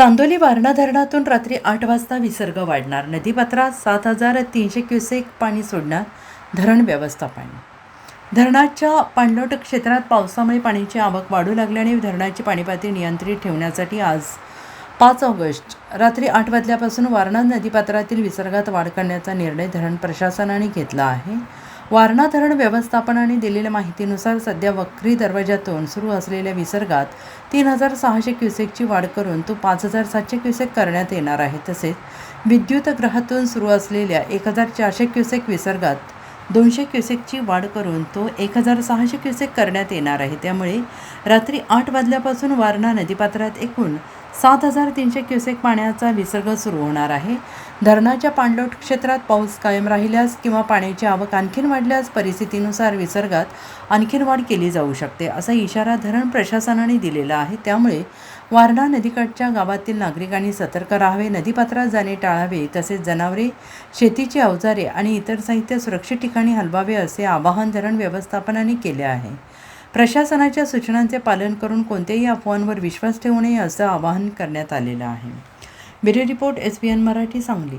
चांदोली वारणा धरणातून रात्री 8 वाजता विसर्ग वाढणार. नदीपात्रात 7,300 क्युसेक पाणी सोडणार. धरण व्यवस्थापन. धरणाच्या पाणलोट क्षेत्रात पावसामुळे पाण्याची आवक वाढू लागल्याने धरणाची पाणीपातळी नियंत्रित ठेवण्यासाठी आज 5 ऑगस्ट रात्री 8 वाजल्यापासून वारणा नदीपात्रातील विसर्गात वाढ करण्याचा निर्णय धरण प्रशासनाने घेतला आहे. वारणा धरण व्यवस्थापनाने दिलेल्या माहितीनुसार सध्या वक्री दरवाजातून सुरू असलेल्या विसर्गात 3,600 क्युसेकची वाढ करून तो 5,700 क्युसेक करण्यात येणार आहे. तसेच विद्युतगृहातून सुरू असलेल्या 1,400 क्युसेक विसर्गात 200 क्युसेकची वाढ करून तो 1,600 क्युसेक करण्यात येणार आहे. त्यामुळे रात्री 8 वाजल्यापासून वारणा नदीपात्रात एकूण 7,300 क्युसेक पाण्याचा विसर्ग सुरू होणार आहे. धरणाच्या पाणलोट क्षेत्रात पाऊस कायम राहिल्यास किंवा पाण्याची आवक आणखीन वाढल्यास परिस्थितीनुसार विसर्गात आणखीन वाढ केली जाऊ शकते, असा इशारा धरण प्रशासनाने दिलेला आहे. त्यामुळे वारणा नदीकाठच्या गावातील नागरिकांनी सतर्क राहावे, नदीपात्रात जाणे टाळावे, तसेच जनावरे, शेतीची अवजारे आणि इतर साहित्य सुरक्षित ठिकाणी हलवावे, असे आवाहन धरण व्यवस्थापनाने केले आहे. प्रशासनाच्या सूचनांचे पालन करून कोणत्याही अफवांवर विश्वास ठेवू नये, असं आवाहन करण्यात आलेलं आहे. Bureau report, SBN Marathi, Sangli.